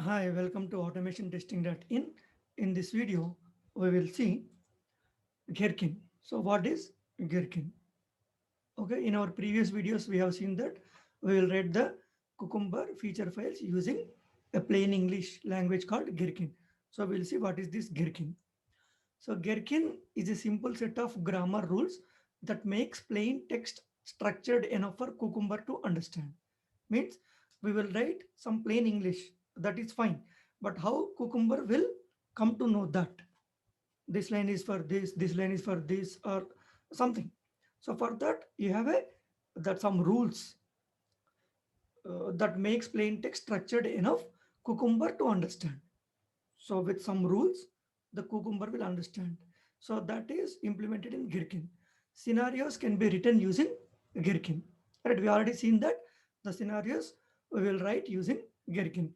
Hi, welcome to automationtesting.in. In this video, we will see Gherkin. So what is Gherkin? Okay, in our previous videos, we have seen that we will read the Cucumber feature files using a plain English language called Gherkin. So we'll see what is this Gherkin. So Gherkin is a simple set of grammar rules that makes plain text structured enough for Cucumber to understand. Means we will write some plain English, that is fine. But how Cucumber will come to know that this line is for this line is for this, or something. So for that you have a that some rules that makes plain text structured enough Cucumber to understand. So with some rules, the Cucumber will understand. So that is implemented in Gherkin. Scenarios can be written using Gherkin. Right? We already seen that the scenarios we will write using Gherkin.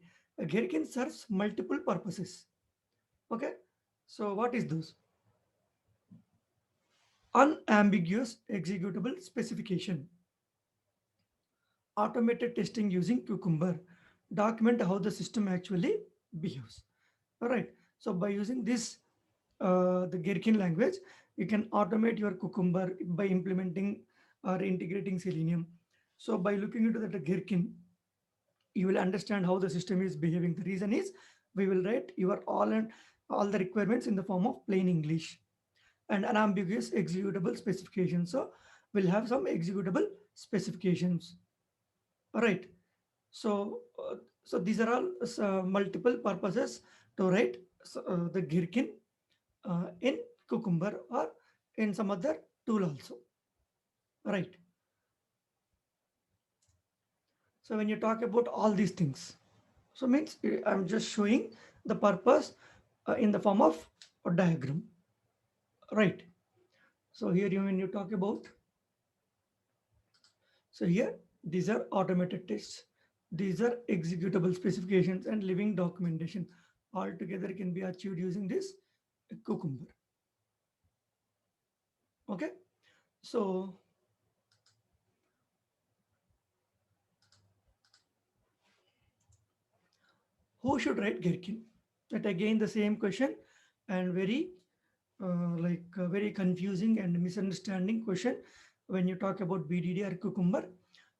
Gherkin serves multiple purposes. Okay. So what is those? Unambiguous executable specification. Automated testing using Cucumber. Document how the system actually behaves. All right. So by using this, the Gherkin language, you can automate your Cucumber by implementing or integrating Selenium. So by looking into the Gherkin, you will understand how the system is behaving. The reason is we will write your all the requirements in the form of plain English and unambiguous executable specifications. So we'll have some executable specifications. All right. So, so these are all multiple purposes to write the Gherkin in Cucumber or in some other tool also. Right. So when you talk about all these things, so means I'm just showing the purpose in the form of a diagram. Right. So here when you talk about, so here these are automated tests. These are executable specifications and living documentation. All together can be achieved using this Cucumber. Okay. So who should write Gherkin? That again the same question and very very confusing and misunderstanding question when you talk about BDD or Cucumber.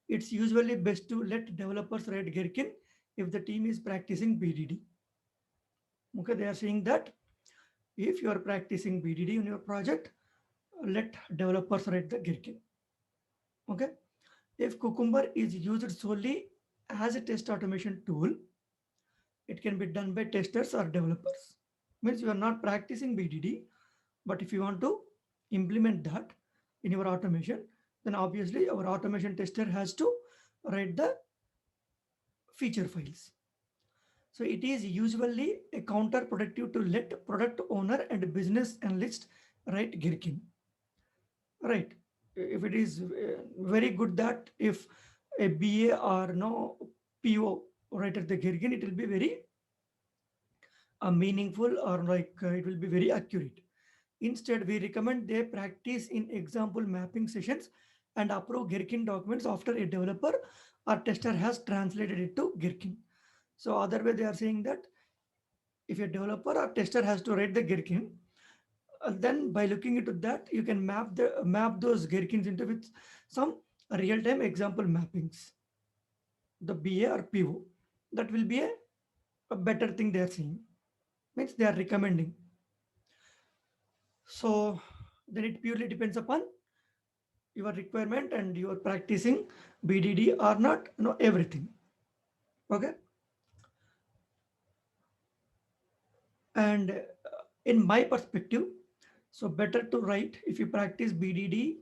It's usually best to let developers write Gherkin if the team is practicing BDD. Okay, they are saying that if you are practicing BDD in your project, let developers write the Gherkin. Okay, if Cucumber is used solely as a test automation tool, it can be done by testers or developers. Means you are not practicing BDD, but if you want to implement that in your automation, then obviously our automation tester has to write the feature files. So it is usually a counterproductive to let product owner and business analyst write Gherkin. Right. If it is very good that if a BA or no PO write at the Gherkin, it will be very meaningful or it will be very accurate. Instead, we recommend they practice in example mapping sessions and approve Gherkin documents after a developer or tester has translated it to Gherkin. So other way they are saying that if a developer or tester has to write the Gherkin, then by looking into that, you can map those Gherkins into with some real-time example mappings. The BA or PO. That will be a better thing they are saying. Means they are recommending. So then it purely depends upon your requirement and you are practicing BDD or not, everything. Okay. And in my perspective, so better to write if you practice BDD,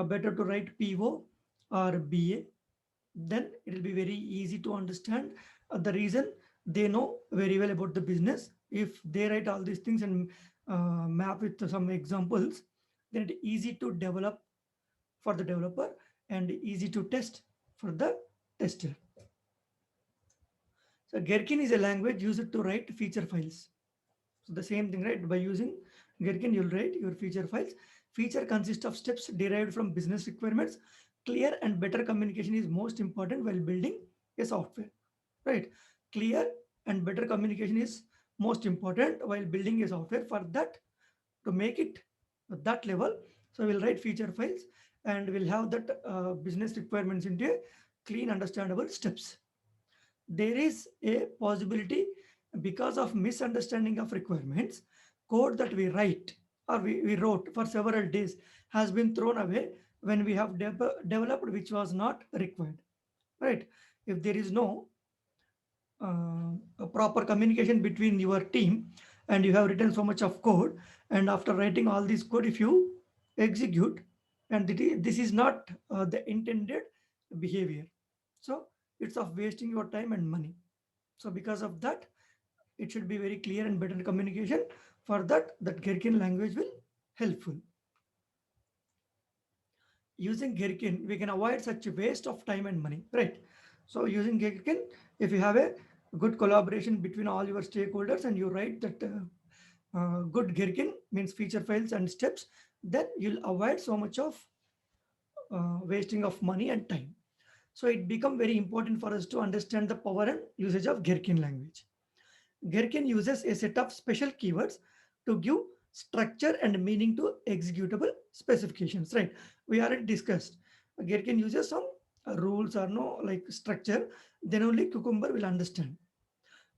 better to write PO or BA, then it will be very easy to understand the reason they know very well about the business. If they write all these things and map with some examples, then it's easy to develop for the developer and easy to test for the tester. So Gherkin is a language used to write feature files. So the same thing, right? By using Gherkin, you'll write your feature files. Feature consists of steps derived from business requirements. Clear and better communication is most important while building a software, right? Clear and better communication is most important while building a software. For that, to make it at that level, so we'll write feature files and we'll have that business requirements into a clean understandable steps. There is a possibility, because of misunderstanding of requirements, code that we write or we wrote for several days has been thrown away when we have developed which was not required, right? If there is no a proper communication between your team and you have written so much of code, and after writing all this code, if you execute, and this is not the intended behavior, so it's of wasting your time and money. So because of that, it should be very clear and better communication. For that, that Gherkin language will helpful. Using Gherkin, we can avoid such a waste of time and money, right? So using Gherkin, if you have a good collaboration between all your stakeholders and you write that good Gherkin means feature files and steps, then you'll avoid so much of wasting of money and time. So it become very important for us to understand the power and usage of Gherkin language. Gherkin uses a set of special keywords to give structure and meaning to executable specifications, right? We already discussed. Gherkin uses some rules or no like structure, then only Cucumber will understand.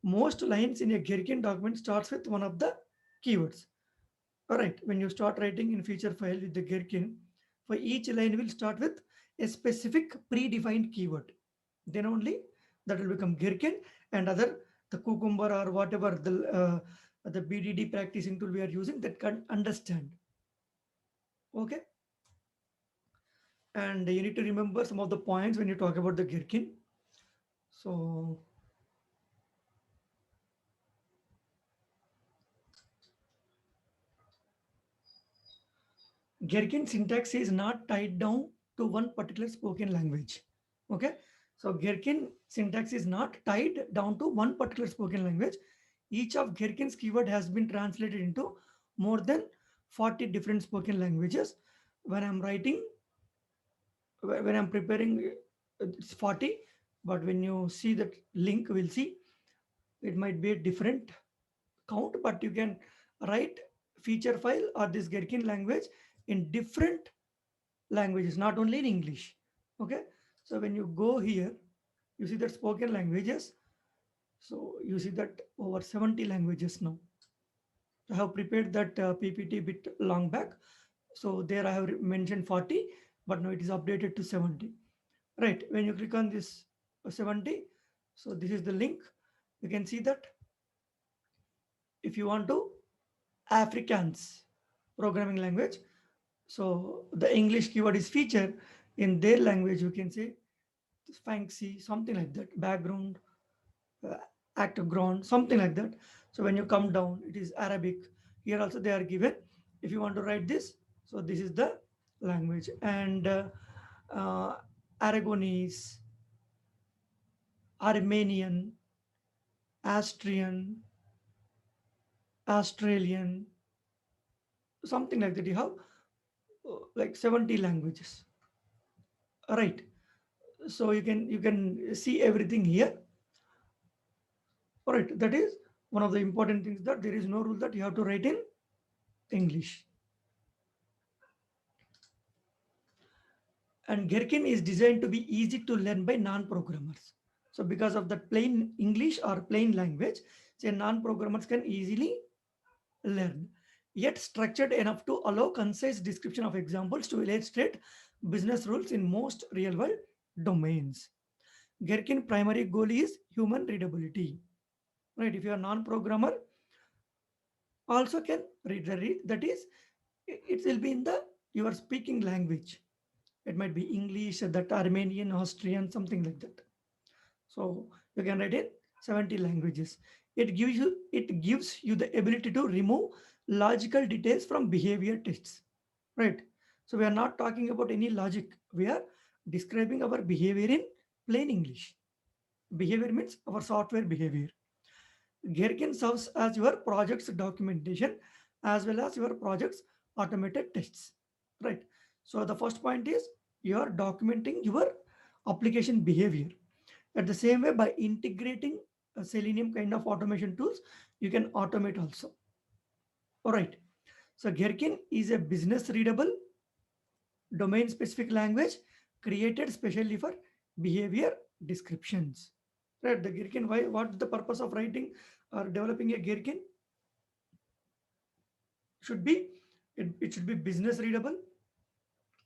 Most lines in a Gherkin document starts with one of the keywords. All right, when you start writing in feature file with the Gherkin, for each line will start with a specific predefined keyword. Then only that will become Gherkin, and other the Cucumber or whatever the BDD practicing tool we are using that can understand. Okay, and you need to remember some of the points when you talk about the Gherkin. So Gherkin syntax is not tied down to one particular spoken language. Okay, so Gherkin syntax is not tied down to one particular spoken language. Each of Gherkin's keyword has been translated into more than 40 different spoken languages. When I'm writing, when I'm preparing, it's 40, but when you see that link, we'll see it might be a different count, but you can write feature file or this Gherkin language in different languages, not only in English. Okay, so when you go here, you see that spoken languages. So you see that over 70 languages now. I have prepared that PPT bit long back. So there I have mentioned 40, but now it is updated to 70. Right, when you click on this 70, so this is the link. You can see that if you want to Afrikaans programming language, so the English keyword is feature. In their language, you can say fancy, something like that, background, uh, active ground, something like that. So when you come down, it is Arabic. Here also they are given. If you want to write this, so this is the language. And uh, Aragonese, Armenian, Austrian, Australian, something like that. You have like 70 languages, right? So you can see everything here. All right, that is one of the important things, that there is no rule that you have to write in English. And Gherkin is designed to be easy to learn by non-programmers. So because of that plain English or plain language, say non-programmers can easily learn, yet structured enough to allow concise description of examples to illustrate business rules in most real-world domains. Gherkin primary goal is human readability. Right? If you are non-programmer, also can read the read. That is, it will be in the your speaking language. It might be English, that Armenian, Austrian, something like that. So you can write in 70 languages. It gives you the ability to remove logical details from behavior tests. Right. So we are not talking about any logic. We are describing our behavior in plain English. Behavior means our software behavior. Gherkin serves as your project's documentation as well as your project's automated tests. Right. So the first point is you are documenting your application behavior. At the same way, by integrating Selenium kind of automation tools, you can automate also. All right. So Gherkin is a business readable domain specific language created specially for behavior descriptions. Right. The Gherkin, why, what's the purpose of writing or developing a Gherkin? Should be, it should be business readable,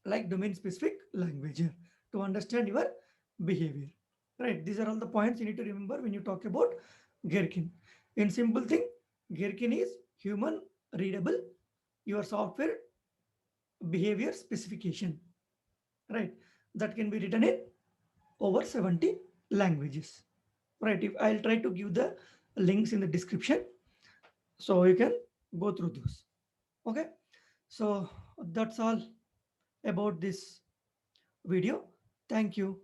like domain specific language here, to understand your behavior. Right. These are all the points you need to remember when you talk about Gherkin. In simple thing, Gherkin is human readable your software behavior specification, right? That can be written in over 70 languages, right? If I'll try to give the links in the description so you can go through those. Okay, so that's all about this video. Thank you.